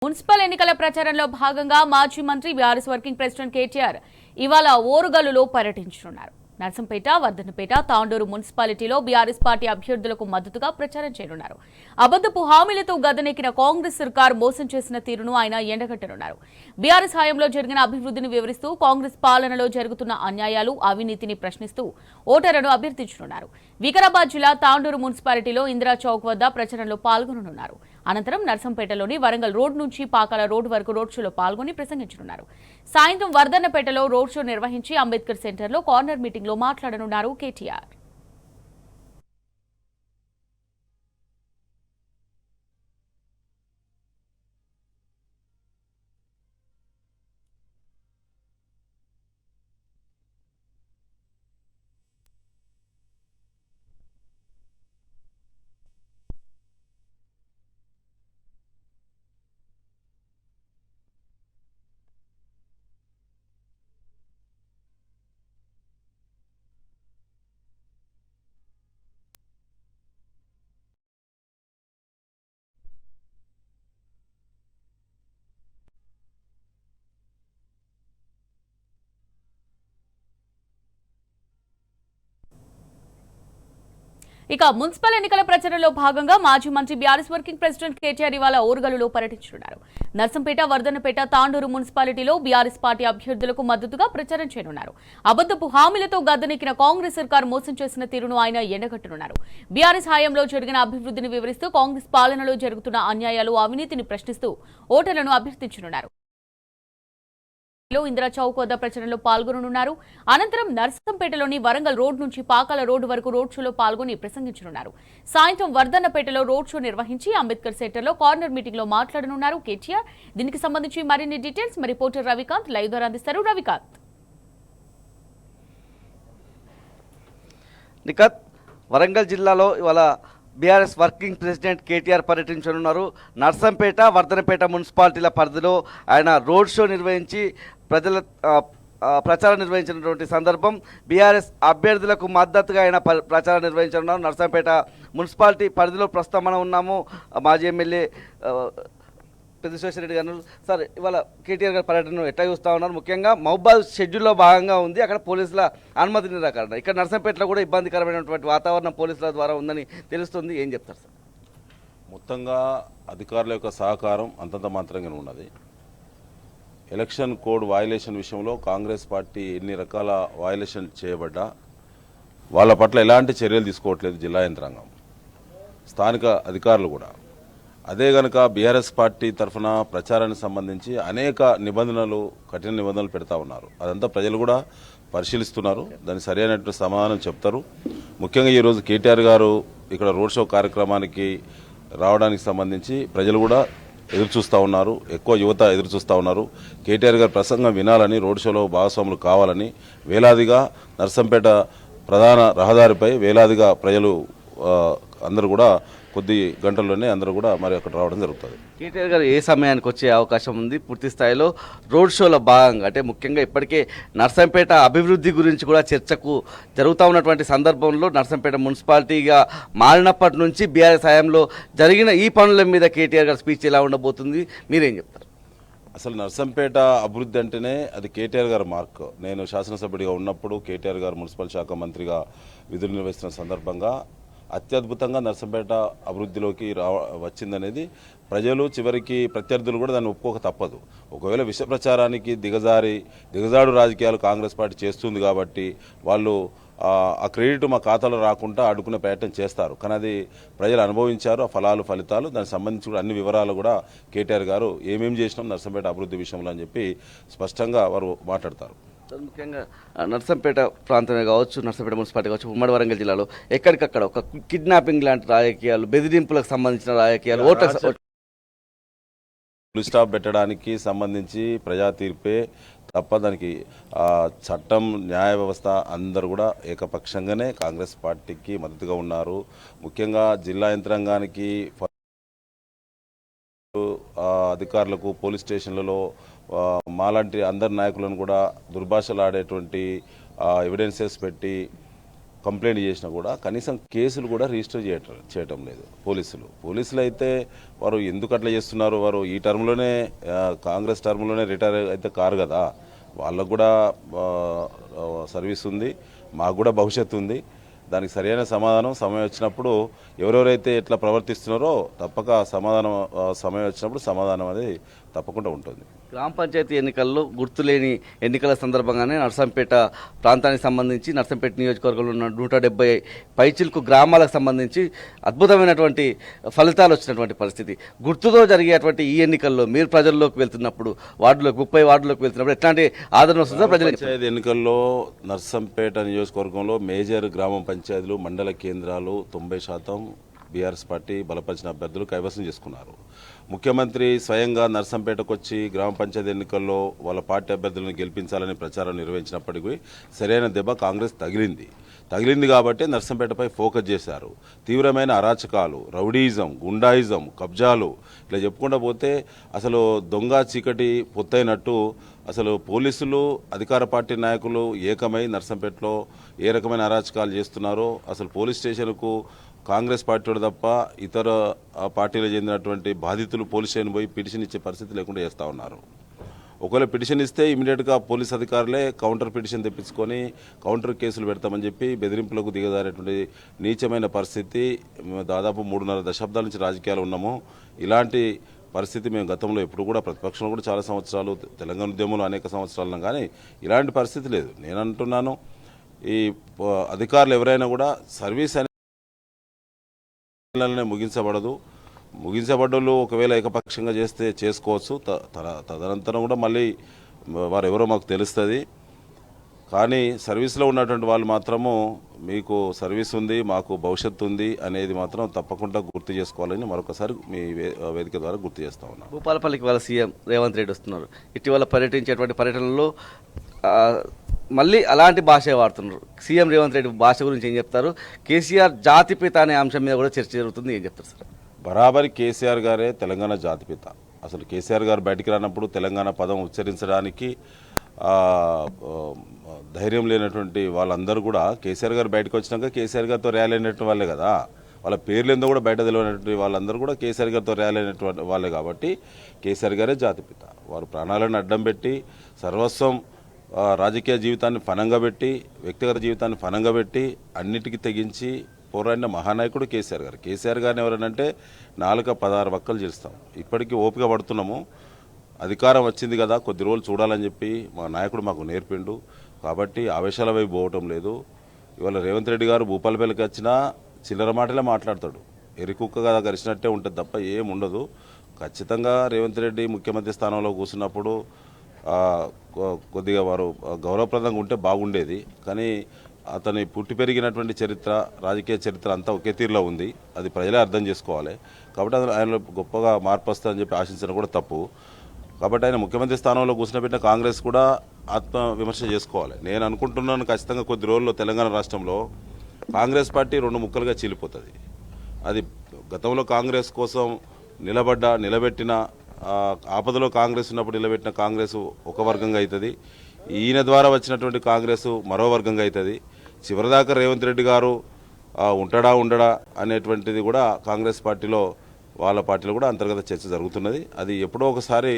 Municipal ఎన్నికల ప్రచారంలో భాగంగా మాజీ మంత్రి బీఆర్ఎస్ వర్కింగ్ ప్రెసిడెంట్ కేటీఆర్ ఇవాళ ఓరుగల్లులో పర్యటించనున్నారు. నర్సంపేట, వర్ధన్నపేట, తాండూరు మున్సిపాలిటీలో బీఆర్ఎస్ పార్టీ అభ్యర్థులకు మద్దతుగా ప్రచారం చేయనున్నారు. అబద్ధపు హామీలతో గద్దెనెక్కిన కాంగ్రెస్ సర్కార్ మోసం చేసిన తీరును ఆయన ఎండగట్టనున్నారు. బీఆర్ఎస్ హయాంలో జరిగిన అభివృద్ధిని వివరిస్తూ కాంగ్రెస్ పాలనలో జరుగుతున్న అన్యాయాలు, అవినీతిని ప్రశ్నిస్తూ ఓటర్లను అభ్యర్థించనున్నారు. వికారాబాద్ జిల్లా తాండూరు మున్సిపాలిటీలో ఇందిరా చౌక్ వద్ద ప్రచారంలో పాల్గొననున్నారు. అనంతరం నర్సంపేటలోని వరంగల్ రోడ్ నుంచి పాకాల రోడ్ వరకు రోడ్ షోలో పాల్గొని ప్రసంగించనున్నారు. సాయంత్రం వర్ధన్నపేటలో రోడ్ షో నిర్వహించి అంబేద్కర్ సెంటర్లో కార్నర్ మీటింగ్ లో మాట్లాడనున్నారు కేటీఆర్. ఇక మున్సిపల్ ఎన్నికల ప్రచారంలో భాగంగా మాజీ మంత్రి బీఆర్ఎస్ వర్కింగ్ ప్రెసిడెంట్ కేటీఆర్ ఇవాళ ఓరుగల్లులో పర్యటించనున్నారు. నర్సంపేట, వర్ధన్నపేట, తాండూరు మున్సిపాలిటీలో బీఆర్ఎస్ పార్టీ అభ్యర్థులకు మద్దతుగా ప్రచారం చేయనున్నారు. అబద్ధపు హామీలతో గద్దెనెక్కిన కాంగ్రెస్ సర్కార్ మోసం చేసిన తీరును ఆయన ఎండగట్టనున్నారు. బీఆర్ఎస్ హయాంలో జరిగిన అభివృద్ధిని వివరిస్తూ కాంగ్రెస్ పాలనలో జరుగుతున్న అన్యాయాలు, అవినీతిని ప్రశ్నిస్తూ ఓటర్లను అభ్యర్థించనున్నారు. ఇందిరా చౌక్ వద్ద ప్రచారంలో పాల్గొననున్నారు. అనంతరం నర్సంపేటలోని వరంగల్ రోడ్ నుంచి పాకాల రోడ్డు వరకు రోడ్ షోలో పాల్గొని ప్రసంగించనున్నారు. సాయంత్రం వర్ధన్నపేటలో రోడ్ షో నిర్వహించి అంబేద్కర్ సెంటర్లో కార్నర్ మీటింగ్ లో మాట్లాడనున్నారు కేటీఆర్. దీనికి సంబంధించి మరిన్ని డీటెయిల్స్ మరి రిపోర్టర్ రవికాంత్ లైవ్ ద్వారా అందిస్తారు. రవికాంత్, వరంగల్ జిల్లాలో ఇవాళ బీఆర్ఎస్ వర్కింగ్ ప్రెసిడెంట్ కేటీఆర్ పర్యటించనున్నారు. నర్సంపేట, వర్ధనపేట మున్సిపాలిటీల పరిధిలో ఆయన రోడ్ షో నిర్వహించి ప్రచారం నిర్వహించినటువంటి సందర్భం. బీఆర్ఎస్ అభ్యర్థులకు మద్దతుగా ఆయన ప్రచారం నిర్వహించనున్నారు. నర్సంపేట మున్సిపాలిటీ పరిధిలో ప్రస్తుతం మనం ఉన్నాము. మాజీ ఎమ్మెల్యే పెద్దిశ్వేశ్వరరెడ్డి గారు, సార్ ఇవాళ కేటీఆర్ గారి పర్యటన ఎట్లా చూస్తూ ఉన్నారు? ముఖ్యంగా మహబూబాద్ షెడ్యూల్లో భాగంగా ఉంది, అక్కడ పోలీసుల అనుమతి నిరాకరణ. ఇక్కడ నర్సంపేటలో కూడా ఇబ్బందికరమైనటువంటి వాతావరణం పోలీసుల ద్వారా ఉందని తెలుస్తుంది. ఏం చెప్తారు సార్? మొత్తంగా అధికారుల యొక్క సహకారం అంతంత మాత్రంగానే ఉన్నది. ఎలక్షన్ కోడ్ వయలేషన్ విషయంలో కాంగ్రెస్ పార్టీ ఎన్ని రకాల వయలేషన్ చేయబడ్డా వాళ్ళ పట్ల ఎలాంటి చర్యలు తీసుకోవట్లేదు జిల్లా యంత్రాంగం, స్థానిక అధికారులు కూడా. అదే కనుక బీఆర్ఎస్ పార్టీ తరఫున ప్రచారానికి సంబంధించి అనేక నిబంధనలు, కఠిన నిబంధనలు పెడతా ఉన్నారు. అదంతా ప్రజలు కూడా పరిశీలిస్తున్నారు, దానికి సరైనటువంటి సమాధానం చెప్తారు. ముఖ్యంగా ఈరోజు కేటీఆర్ గారు ఇక్కడ రోడ్ షో కార్యక్రమానికి రావడానికి సంబంధించి ప్రజలు కూడా ఎదురు చూస్తూ ఉన్నారు, ఎక్కువ యువత ఎదురు చూస్తూ ఉన్నారు. కేటీఆర్ గారి ప్రసంగం వినాలని, రోడ్ షోలో భాగస్వాములు కావాలని వేలాదిగా నర్సంపేట ప్రధాన రహదారిపై వేలాదిగా ప్రజలు అందరూ కూడా కొద్ది గంటల్లోనే అందరూ కూడా మరి అక్కడ రావడం జరుగుతుంది. కేటీఆర్ గారు ఏ సమయానికి వచ్చే అవకాశం ఉంది? పూర్తి స్థాయిలో రోడ్ షోలో భాగంగా అంటే ముఖ్యంగా ఇప్పటికే నర్సంపేట అభివృద్ధి గురించి కూడా చర్చకు జరుగుతూ ఉన్నటువంటి సందర్భంలో నర్సంపేట మున్సిపాలిటీగా మారినప్పటి నుంచి బీఆర్ఎస్ హయాంలో జరిగిన ఈ పనుల మీద కేటీఆర్ గారు స్పీచ్ ఎలా ఉండబోతుంది, మీరేం చెప్తారు? అసలు నర్సంపేట అభివృద్ధి అంటేనే అది కేటీఆర్ గారి మార్క్. నేను శాసనసభ్యుడిగా ఉన్నప్పుడు కేటీఆర్ గారు మున్సిపల్ శాఖ మంత్రిగా విధులు నిర్వహిస్తున్న సందర్భంగా అత్యద్భుతంగా నర్సంపేట అభివృద్ధిలోకి వచ్చిందనేది ప్రజలు, చివరికి ప్రత్యర్థులు కూడా దాన్ని ఒప్పుకోక తప్పదు. ఒకవేళ విష ప్రచారానికి దిగజాడు రాజకీయాలు కాంగ్రెస్ పార్టీ చేస్తుంది కాబట్టి వాళ్ళు ఆ క్రెడిట్ మా ఖాతాలో రాకుండా అడ్డుకునే ప్రయత్నం చేస్తారు. కానీ అది ప్రజలు అనుభవించారు, ఆ ఫలితాలు. దానికి సంబంధించి కూడా అన్ని వివరాలు కూడా కేటీఆర్ గారు ఏమేమి చేసినాం నర్సంపేట అభివృద్ధి విషయంలో అని చెప్పి స్పష్టంగా వారు మాట్లాడతారు. ముఖ్యంగా నర్సంపేట ప్రాంతమే కావచ్చు, నర్సంపేట మున్సిపాలిటీ కావచ్చు, ఉమ్మడి వరంగల్ జిల్లాలో ఎక్కడికక్కడ ఒక కిడ్నాపింగ్ లాంటి రాజకీయాలు, బెదిరింపులకు సంబంధించిన రాజకీయాలు, ఫుల్ స్టాప్ పెట్టడానికి సంబంధించి ప్రజా తీర్పే తప్ప దానికి చట్టం, న్యాయ వ్యవస్థ అందరూ కూడా ఏకపక్షంగానే కాంగ్రెస్ పార్టీకి మద్దతుగా ఉన్నారు. ముఖ్యంగా జిల్లా యంత్రాంగానికి, అధికారులకు, పోలీస్ స్టేషన్లలో మాలాంటి అందరి నాయకులను కూడా దుర్భాషలాడేటువంటి ఎవిడెన్సెస్ పెట్టి కంప్లైంట్ చేసినా కూడా కనీసం కేసులు కూడా రిజిస్టర్ చేయటం లేదు పోలీసులు అయితే వారు ఎందుకు అట్లా చేస్తున్నారు, వారు ఈ టర్మ్లోనే కాంగ్రెస్ టర్మ్లోనే రిటైర్ అయితే కారు కదా, వాళ్ళకు కూడా సర్వీస్ ఉంది, మాకు కూడా భవిష్యత్తు ఉంది. దానికి సరైన సమాధానం సమయం వచ్చినప్పుడు ఎవరెవరైతే ఎట్లా ప్రవర్తిస్తున్నారో తప్పక సమయం వచ్చినప్పుడు సమాధానం అనేది తప్పకుండా ఉంటుంది. గ్రామ పంచాయతీ ఎన్నికల్లో గుర్తులేని ఎన్నికల సందర్భంగానే నర్సంపేట ప్రాంతానికి సంబంధించి నర్సంపేట నియోజకవర్గంలో ఉన్న 170 పైచిల్కు గ్రామాలకు సంబంధించి అద్భుతమైనటువంటి ఫలితాలు వచ్చినటువంటి పరిస్థితి. గుర్తుతో జరిగేటువంటి ఈ ఎన్నికల్లో మీరు ప్రజల్లోకి వెళ్తున్నప్పుడు 30 వార్డులోకి వెళ్తున్నప్పుడు ఎట్లాంటి ఆదరణ వస్తుందో ప్రజలు. పంచాయతీ ఎన్నికల్లో నర్సంపేట నియోజకవర్గంలో మేజర్ గ్రామ పంచాయతీలు మండల కేంద్రాలు 90% బీఆర్ఎస్ పార్టీ బలపరిచిన అభ్యర్థులు కైవసం చేసుకున్నారు. ముఖ్యమంత్రి స్వయంగా నర్సంపేటకు వచ్చి గ్రామ పంచాయతీ ఎన్నికల్లో వాళ్ళ పార్టీ అభ్యర్థులను గెలిపించాలని ప్రచారం నిర్వహించినప్పటికీ సరైన దెబ్బ కాంగ్రెస్ తగిలింది కాబట్టి నర్సంపేటపై ఫోకస్ చేశారు. తీవ్రమైన అరాచకాలు, రౌడీయిజం, గుండాయిజం, కబ్జాలు ఇట్లా చెప్పుకుంటూ పోతే అసలు దొంగ చీకటి పొత్తైనట్టు అసలు పోలీసులు అధికార పార్టీ నాయకులు ఏకమై నర్సంపేటలో ఏ రకమైన అరాచకాలు చేస్తున్నారో అసలు పోలీస్ స్టేషన్కు కాంగ్రెస్ పార్టీ తప్ప ఇతర పార్టీలకు చెందినటువంటి బాధితులు పోలీస్ స్టేషన్ పోయి పిటిషన్ ఇచ్చే పరిస్థితి లేకుండా చేస్తూ ఉన్నారు. ఒకవేళ పిటిషన్ ఇస్తే ఇమీడియట్గా పోలీస్ అధికారులే కౌంటర్ పిటిషన్ తెప్పించుకొని కౌంటర్ కేసులు పెడతామని చెప్పి బెదిరింపులకు దిగజారేటువంటి నీచమైన పరిస్థితి. దాదాపు 3.5 దశాబ్దాల నుంచి రాజకీయాలు ఉన్నాము. ఇలాంటి పరిస్థితి మేము గతంలో ఎప్పుడు కూడా ప్రతిపక్షంలో కూడా చాలా సంవత్సరాలు, తెలంగాణ ఉద్యమంలో అనేక సంవత్సరాలు, కానీ ఇలాంటి పరిస్థితి లేదు. నేను అంటున్నాను, ఈ అధికారులు ఎవరైనా కూడా సర్వీస్ ముగించబడ్డోళ్ళు ఒకవేళ ఏకపక్షంగా చేస్తే చేసుకోవచ్చు, తదనంతరం కూడా మళ్ళీ వారు ఎవరో మాకు తెలుస్తుంది. కానీ సర్వీస్లో ఉన్నటువంటి వాళ్ళు మాత్రము మీకు సర్వీస్ ఉంది, మాకు భవిష్యత్తు ఉంది అనేది మాత్రం తప్పకుండా గుర్తు చేసుకోవాలని మరొకసారి మీ వేదిక ద్వారా గుర్తు చేస్తా ఉన్నాను. భూపాలపల్లికి వాళ్ళ సీఎం రేవంత్ రెడ్డి వస్తున్నారు. ఇటీవల పర్యటించేటువంటి పర్యటనలో మళ్ళీ అలాంటి భాషే వాడుతున్నారు. సీఎం రేవంత్ రెడ్డి భాష గురించి ఏం చెప్తారు? కేసీఆర్ జాతిపిత అనే అంశం మీద కూడా చర్చ జరుగుతుంది, ఏం చెప్తారు సార్? బరాబరి కేసీఆర్ గారే తెలంగాణ జాతిపిత. అసలు కేసీఆర్ గారు బయటికి రానప్పుడు తెలంగాణ పదం ఉచ్చరించడానికి ధైర్యం లేనటువంటి వాళ్ళందరూ కూడా కేసీఆర్ గారు బయటకు వచ్చినాక కేసీఆర్ గారితో ర్యాలీ అయినటువంటి వాళ్ళే కదా. వాళ్ళ పేర్లు ఏందో కూడా బయట తెలియనటువంటి వాళ్ళందరూ కూడా కేసీఆర్ గారితో ర్యాలీ అయినటువంటి వాళ్ళే కాబట్టి కేసీఆర్ గారే జాతిపిత. వారు ప్రాణాలను అడ్డం పెట్టి సర్వస్వం రాజకీయ జీవితాన్ని ఫనంగా పెట్టి, వ్యక్తిగత జీవితాన్ని ఫనంగా పెట్టి అన్నిటికీ తెగించి పోరాడిన మహానాయకుడు కేసీఆర్ గారు. కేసీఆర్ గారిని ఎవరనంటే 16 వక్కలు చేస్తాం. ఇప్పటికీ ఓపిక పడుతున్నాము. అధికారం వచ్చింది కదా, కొద్ది రోజులు చూడాలని చెప్పి మా నాయకుడు మాకు నేర్పిండు. కాబట్టి ఆవేశాల వైపు పోవటం లేదు. ఇవాళ రేవంత్ రెడ్డి గారు భూపాలపల్లికి వచ్చినా చిల్లర మాటలే మాట్లాడతాడు. ఎరికుక్క కదా గరిచినట్టే ఉంటుంది తప్ప ఏముండదు. ఖచ్చితంగా రేవంత్ రెడ్డి ముఖ్యమంత్రి స్థానంలో కూర్చున్నప్పుడు కొద్దిగా వారు గౌరవప్రదంగా ఉంటే బాగుండేది. కానీ అతని పుట్టి పెరిగినటువంటి చరిత్ర, రాజకీయ చరిత్ర అంతా ఒకే తీరులో ఉంది. అది ప్రజలే అర్థం చేసుకోవాలి. కాబట్టి ఆయన గొప్పగా మార్పు వస్తుందని చెప్పి ఆశించడం కూడా తప్పు. కాబట్టి ఆయన ముఖ్యమంత్రి స్థానంలో కూర్చున్నబెట్టిన కాంగ్రెస్ కూడా ఆత్మ విమర్శ చేసుకోవాలి. నేను అనుకుంటున్నాను ఖచ్చితంగా కొద్ది రోజుల్లో తెలంగాణ రాష్ట్రంలో కాంగ్రెస్ పార్టీ 2 ముక్కలుగా చీలిపోతుంది. అది గతంలో కాంగ్రెస్ కోసం నిలబెట్టిన ఆపదలో కాంగ్రెస్ ఉన్నప్పుడు నిలబెట్టిన కాంగ్రెస్ ఒక వర్గంగా అవుతుంది. ఈయన ద్వారా వచ్చినటువంటి కాంగ్రెస్ మరో వర్గంగా అవుతుంది. చివరిదాకా రేవంత్ రెడ్డి గారు ఉండడా అనేటువంటిది కూడా కాంగ్రెస్ పార్టీలో, వాళ్ళ పార్టీలో కూడా అంతర్గత చర్చ జరుగుతున్నది. అది ఎప్పుడో ఒకసారి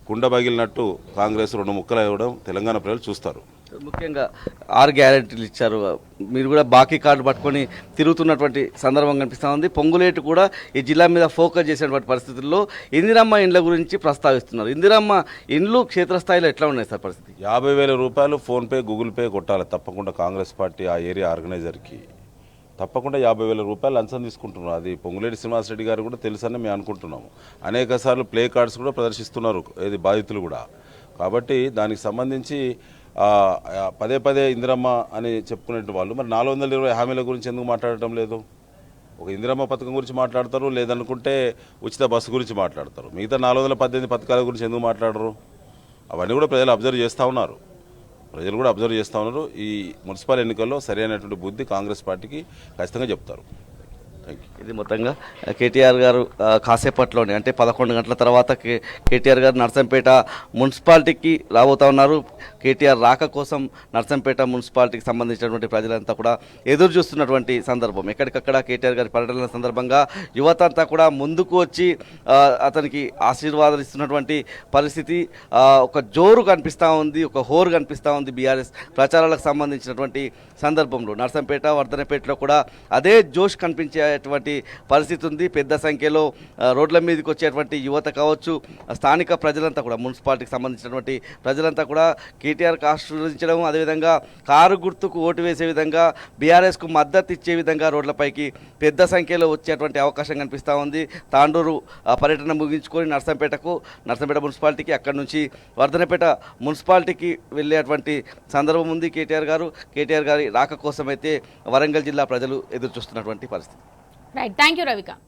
కుండ పగిలినట్టు కాంగ్రెస్ 2 ముక్కలు అవ్వడం తెలంగాణ ప్రజలు చూస్తారు. ముఖ్యంగా 6 గ్యారెంటీలు ఇచ్చారు. మీరు కూడా బాకీ కార్డు పట్టుకొని తిరుగుతున్నటువంటి సందర్భం కనిపిస్తూ ఉంది. పొంగులేటు కూడా ఈ జిల్లా మీద ఫోకస్ చేసినటువంటి పరిస్థితుల్లో ఇందిరమ్మ ఇండ్ల గురించి ప్రస్తావిస్తున్నారు. ఇందిరమ్మ ఇండ్లు క్షేత్రస్థాయిలో ఎట్లా ఉన్నాయి సార్ పరిస్థితి? 50,000 రూపాయలు ఫోన్పే, గూగుల్ పే కొట్టాలి తప్పకుండా కాంగ్రెస్ పార్టీ ఆ ఏరియా ఆర్గనైజర్కి. తప్పకుండా 50,000 రూపాయలు లంచం తీసుకుంటున్నారు. అది పొంగులేటి శ్రీనివాసరెడ్డి గారు కూడా తెలుసని మేము అనుకుంటున్నాము. అనేక సార్లు ప్లే కార్డ్స్ కూడా ప్రదర్శిస్తున్నారు ఏది బాధితులు కూడా. కాబట్టి దానికి సంబంధించి పదే ఇందిరమ్మ అని చెప్పుకునే వాళ్ళు మరి 420 హామీల గురించి ఎందుకు మాట్లాడటం లేదు? ఒక ఇందిరమ్మ పథకం గురించి మాట్లాడతారు, లేదనుకుంటే ఉచిత బస్సు గురించి మాట్లాడతారు. మిగతా 418 పథకాల గురించి ఎందుకు మాట్లాడరు? అవన్నీ కూడా ప్రజలు అబ్జర్వ్ చేస్తూ ఉన్నారు. ఈ మున్సిపల్ ఎన్నికల్లో సరైనటువంటి బుద్ధి కాంగ్రెస్ పార్టీకి ఖచ్చితంగా చెప్తారు. Thank you. ఇది మొత్తంగా కేటీఆర్ గారు కాసేపట్లోనే అంటే 11 గంటల తర్వాత కేటీఆర్ గారు నర్సంపేట మున్సిపాలిటీకి రాబోతా ఉన్నారు. కేటీఆర్ రాక కోసం నర్సంపేట మున్సిపాలిటీకి సంబంధించినటువంటి ప్రజలంతా కూడా ఎదురు చూస్తున్నటువంటి సందర్భం. ఎక్కడికక్కడ కేటీఆర్ గారి పర్యటన సందర్భంగా యువత అంతా కూడా ముందుకు వచ్చి అతనికి ఆశీర్వాదాలు ఇస్తున్నటువంటి పరిస్థితి, ఒక జోరు కనిపిస్తూ ఉంది, ఒక హోరు కనిపిస్తూ ఉంది బీఆర్ఎస్ ప్రచారాలకు సంబంధించినటువంటి సందర్భంలో. నర్సంపేట వర్ధనపేటలో కూడా అదే జోష్ కనిపించేటువంటి పరిస్థితి ఉంది. పెద్ద సంఖ్యలో రోడ్ల మీదకి వచ్చేటువంటి యువత కావచ్చు, స్థానిక ప్రజలంతా కూడా మున్సిపాలిటీకి సంబంధించినటువంటి ప్రజలంతా కూడా కేటీఆర్కి ఆశీర్వదించడం, అదేవిధంగా కారు గుర్తుకు ఓటు వేసే విధంగా బీఆర్ఎస్కు మద్దతు ఇచ్చే విధంగా రోడ్లపైకి పెద్ద సంఖ్యలో వచ్చేటువంటి అవకాశం కనిపిస్తూ ఉంది. తాండూరు పర్యటన ముగించుకొని నర్సంపేట మున్సిపాలిటీకి, అక్కడి నుంచి వర్ధనపేట మున్సిపాలిటీకి వెళ్ళేటువంటి సందర్భం ఉంది. కేటీఆర్ గారి రాక కోసమైతే వరంగల్ జిల్లా ప్రజలు ఎదురు చూస్తున్నటువంటి పరిస్థితి. Right, thank you Ravikanth.